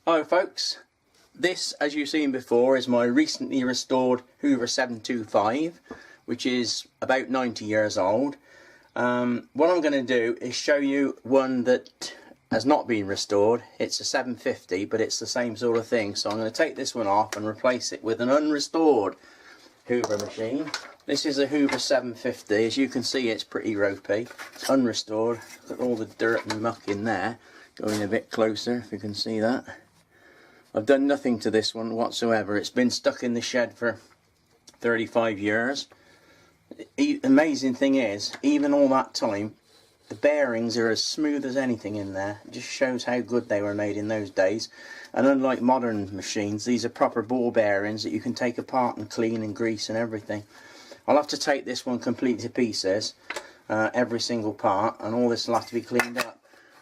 Hi folks, this as you've seen before is my recently restored Hoover 725, which is about 90 years old. What I'm going to do is show you one that has not been restored. It's a 750, but it's the same sort of thing, so I'm going to take this one off and replace it with an unrestored Hoover machine. This is a Hoover 750. As you can see, it's pretty ropey. It's unrestored. Got all the dirt and muck in there. Going a bit closer if you can see that. I've done nothing to this one whatsoever. It's been stuck in the shed for 35 years. Amazing thing is, even all that time, the bearings are as smooth as anything in there. It just shows how good they were made in those days. And unlike modern machines, these are proper ball bearings that you can take apart and clean and grease and everything. I'll have to take this one completely to pieces, every single part, and all this will have to be cleaned up.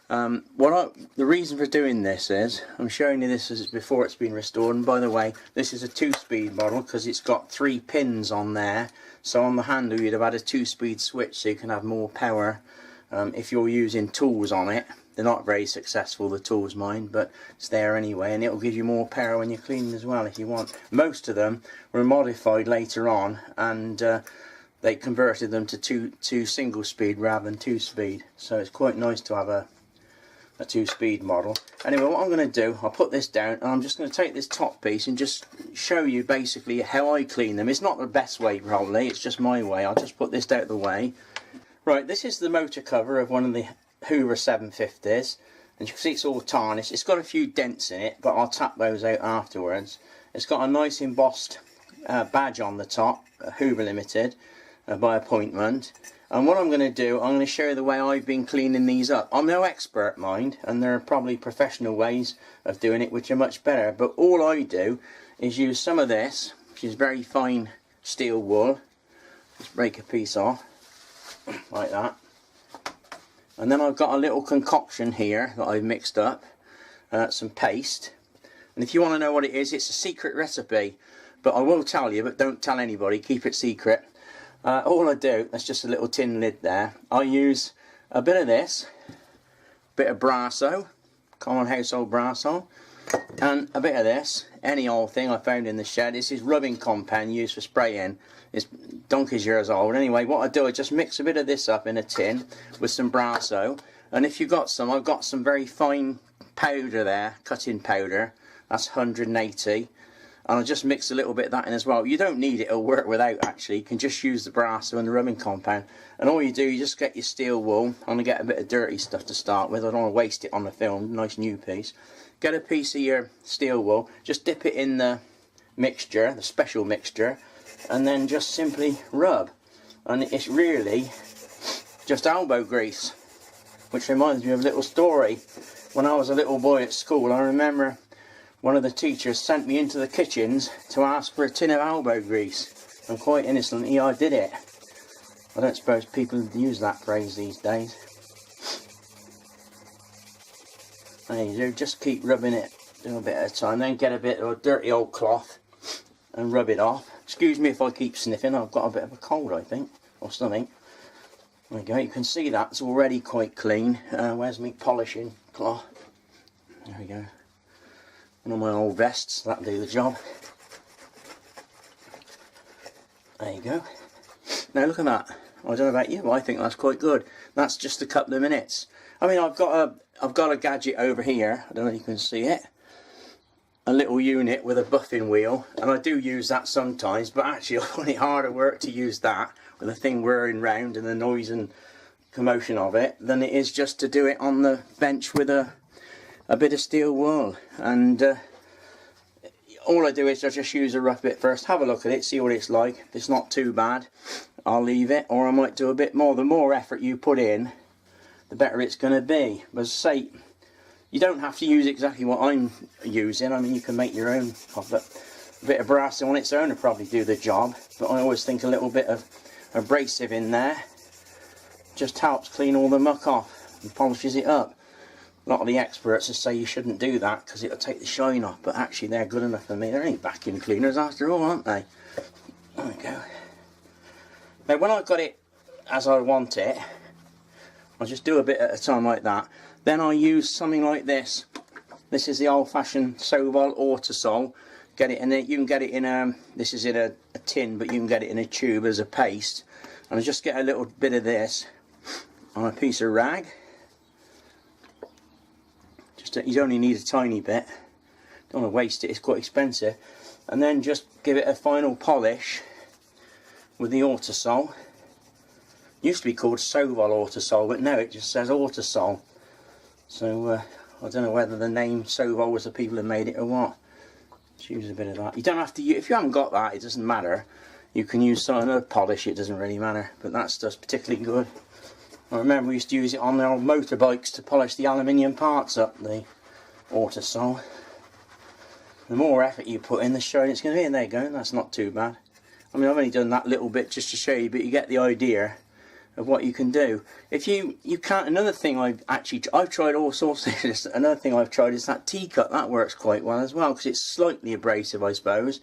The reason for doing this is, I'm showing you this as before it's been restored, and by the way, this is a 2-speed model because it's got 3 pins on there, so on the handle you'd have had a 2-speed switch so you can have more power if you're using tools on it. They're not very successful, the tools mind, but it's there anyway, and it'll give you more power when you're cleaning as well if you want. Most of them were modified later on, and they converted them to two single speed rather than 2-speed, so it's quite nice to have a 2-speed model. Anyway, what I'm going to do, I'll put this down and I'm just going to take this top piece and just show you basically how I clean them. It's not the best way probably, it's just my way. I'll just put this out of the way. Right, this is the motor cover of one of the Hoover 750s, and you can see it's all tarnished. It's got a few dents in it, but I'll tap those out afterwards. It's got a nice embossed badge on the top, Hoover Limited, by appointment. And what I'm going to do, I'm going to show you the way I've been cleaning these up. I'm no expert, mind, and there are probably professional ways of doing it which are much better, but all I do is use some of this, which is very fine steel wool. Just break a piece off, like that. And then I've got a little concoction here that I've mixed up, some paste. And if you want to know what it is, it's a secret recipe, but I will tell you, but don't tell anybody, keep it secret. All I do, that's just a little tin lid there, I use a bit of this, bit of Brasso, common household Brasso, and a bit of this, any old thing I found in the shed. This is rubbing compound used for spraying. It's donkey's years old. Anyway, what I do, I just mix a bit of this up in a tin with some Brasso, and if you've got some, I've got some very fine powder there, cutting powder, that's 180. And I'll just mix a little bit of that in as well. You don't need it, it'll work without actually. You can just use the Brasso and the rubbing compound. And all you do, you just get your steel wool. I'm going to get a bit of dirty stuff to start with. I don't want to waste it on the film. Nice new piece. Get a piece of your steel wool. Just dip it in the mixture, the special mixture. And then just simply rub. And it's really just elbow grease. Which reminds me of a little story. When I was a little boy at school, I remember one of the teachers sent me into the kitchens to ask for a tin of elbow grease, and quite innocently I did it. I don't suppose people use that phrase these days. There you do, just keep rubbing it, do a bit at a time, then get a bit of a dirty old cloth and rub it off. Excuse me if I keep sniffing, I've got a bit of a cold I think, or something. There we go, you can see that's already quite clean. Where's my polishing cloth? There we go. One of my old vests, that'll do the job. There you go. Now look at that. I don't know about you, but I think that's quite good. That's just a couple of minutes. I mean, I've got a gadget over here. I don't know if you can see it. A little unit with a buffing wheel, and I do use that sometimes. But actually, I find it harder work to use that with the thing whirring round and the noise and commotion of it than it is just to do it on the bench with a bit of steel wool. And all I do is I just use a rough bit first, have a look at it, see what it's like. If it's not too bad, I'll leave it, or I might do a bit more. The more effort you put in, the better it's going to be. But as I say, you don't have to use exactly what I'm using. I mean, you can make your own, but a bit of Brasso on its own will probably do the job. But I always think a little bit of abrasive in there just helps clean all the muck off and polishes it up. A lot of the experts will say you shouldn't do that because it'll take the shine off, but actually they're good enough for me. They're only vacuum cleaners after all, aren't they? There we go. Now when I've got it as I want it, I'll just do a bit at a time like that. Then I use something like this This is the old-fashioned Soval Autosol. Get it in it. You can get it in this is in a tin, but you can get it in a tube as a paste. And I just get a little bit of this on a piece of rag. You only need a tiny bit. Don't want to waste it, it's quite expensive. And then just give it a final polish with the Autosol. Used to be called Soval Autosol, but now it just says Autosol. So I don't know whether the name Soval was the people who made it or what. Just use a bit of that. You don't have to use, if you haven't got that, it doesn't matter. You can use some other polish, it doesn't really matter. But that stuff's particularly good. I remember we used to use it on the old motorbikes to polish the aluminium parts up, the Autosol. The more effort you put in, the shine it's going to be. And there you go, that's not too bad. I mean, I've only done that little bit just to show you, but you get the idea of what you can do. If you can't, another thing I've tried all sorts of this. Another thing I've tried is that T-cut. That works quite well as well, because it's slightly abrasive, I suppose.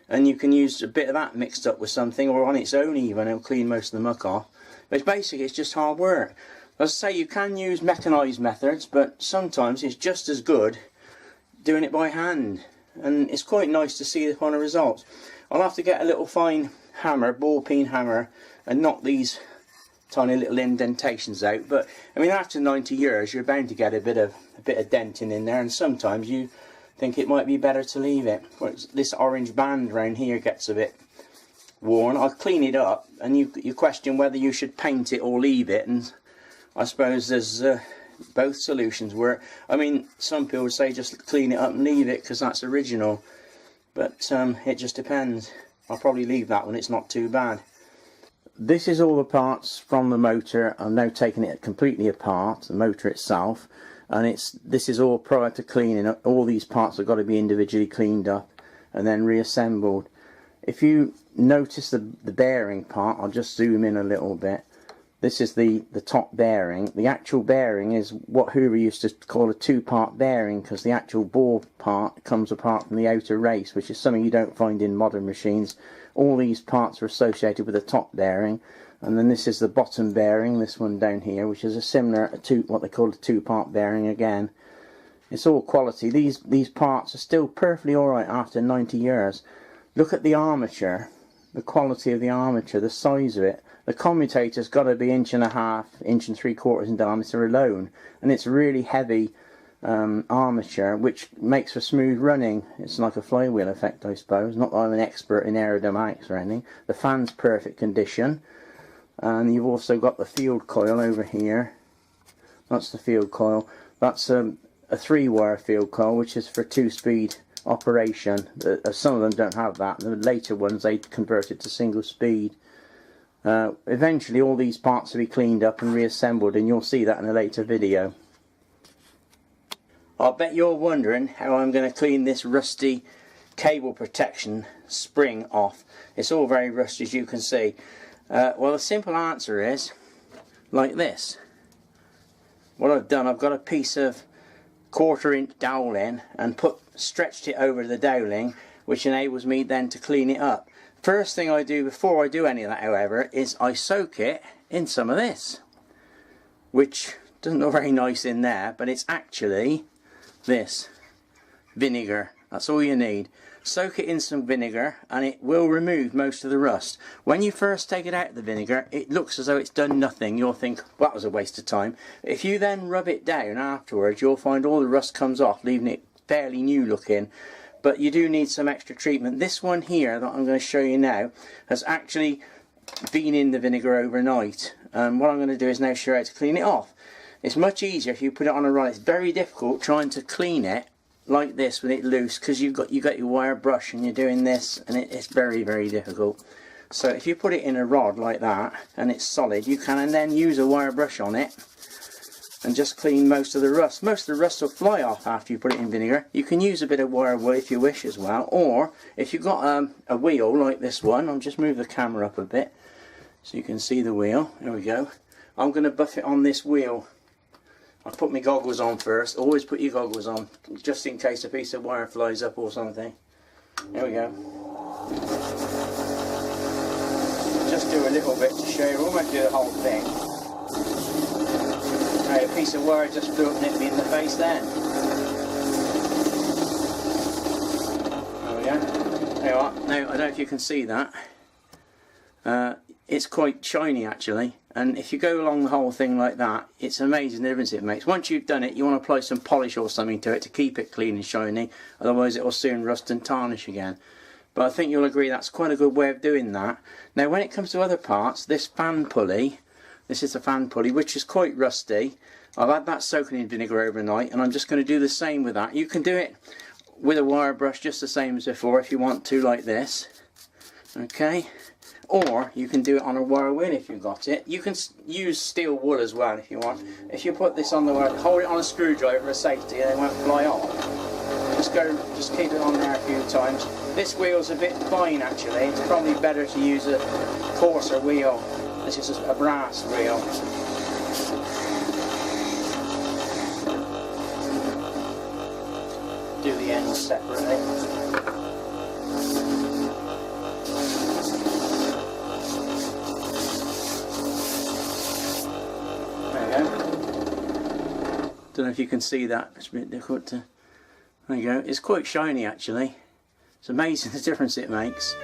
And you can use a bit of that mixed up with something, or on its own even, it'll clean most of the muck off. But basically it's just hard work. As I say, you can use mechanised methods, but sometimes it's just as good doing it by hand. And it's quite nice to see the final results. I'll have to get a little fine hammer, ball peen hammer, and knock these tiny little indentations out. But I mean, after 90 years you're bound to get a bit of denting in there, and sometimes you think it might be better to leave it. This orange band around here gets a bit worn. I'll clean it up, and you question whether you should paint it or leave it, and I suppose there's both solutions work. I mean, some people would say just clean it up and leave it because that's original, but it just depends. I'll probably leave that one, it's not too bad. This is all the parts from the motor. I'm now taking it completely apart, the motor itself, and this is all prior to cleaning. All these parts have got to be individually cleaned up and then reassembled. If you notice the bearing part, I'll just zoom in a little bit. This is the top bearing. The actual bearing is what Hoover used to call a two-part bearing, because the actual bore part comes apart from the outer race, which is something you don't find in modern machines. All these parts are associated with the top bearing, and then this is the bottom bearing, this one down here, which is a similar what they call a two-part bearing again. It's all quality. These parts are still perfectly alright after 90 years. Look at the armature, the quality of the armature, the size of it. The commutator's got to be 1.5 inches, 1 3/4 in diameter alone, and it's really heavy armature, which makes for smooth running. It's like a flywheel effect, I suppose. Not that I'm an expert in aerodynamics or anything. The fan's perfect condition, and you've also got the field coil over here. That's the field coil. That's a 3-wire field coil, which is for 2-speed operation. Some of them don't have that. The later ones they convert it to single speed. Eventually all these parts will be cleaned up and reassembled, and you'll see that in a later video. I'll bet you're wondering how I'm going to clean this rusty cable protection spring off. It's all very rusty, as you can see. Well, the simple answer is like this. What I've done, I've got a piece of 1/4 inch doweling and stretched it over the doweling, which enables me then to clean it up. First thing I do before I do any of that, however, is I soak it in some of this, which doesn't look very nice in there, but it's actually this vinegar. That's all you need. Soak it in some vinegar and it will remove most of the rust. When you first take it out of the vinegar, it looks as though it's done nothing. You'll think, well, that was a waste of time. If you then rub it down afterwards, you'll find all the rust comes off, leaving it fairly new looking. But you do need some extra treatment. This one here that I'm going to show you now has actually been in the vinegar overnight. And what I'm going to do is now show you how to clean it off. It's much easier if you put it on a rod. It's very difficult trying to clean it like this with it loose, because you got your wire brush and you're doing this, and it's very, very difficult. So if you put it in a rod like that and it's solid, you can then use a wire brush on it and just clean most of the rust. Most of the rust will fly off after you put it in vinegar. You can use a bit of wire wool if you wish as well, or if you've got a wheel like this one, I'll just move the camera up a bit so you can see the wheel. There we go. I'm going to buff it on this wheel. I'll put my goggles on first. Always put your goggles on, just in case a piece of wire flies up or something. There we go. Just do a little bit to show you. We won't do the whole thing. A piece of wire just flew up and hit me in the face then. we go. There you are. Now, I don't know if you can see that. It's quite shiny actually, and if you go along the whole thing like that, it's amazing the difference it makes. Once you've done it, you want to apply some polish or something to it to keep it clean and shiny, otherwise it will soon rust and tarnish again. But I think you'll agree that's quite a good way of doing that. Now when it comes to other parts, this fan pulley, this is the fan pulley, which is quite rusty. I've had that soaking in vinegar overnight, and I'm just going to do the same with that. You can do it with a wire brush just the same as before if you want to, like this. Okay, or you can do it on a wire wheel if you've got it. You can use steel wool as well if you want. If you put this on the wire, hold it on a screwdriver for safety and it won't fly off. Just keep it on there a few times. This wheel's a bit fine actually. It's probably better to use a coarser wheel. This is a brass wheel. Do the ends separately. There we go. Don't know if you can see that. It's a bit difficult to. There you go. It's quite shiny actually. It's amazing the difference it makes.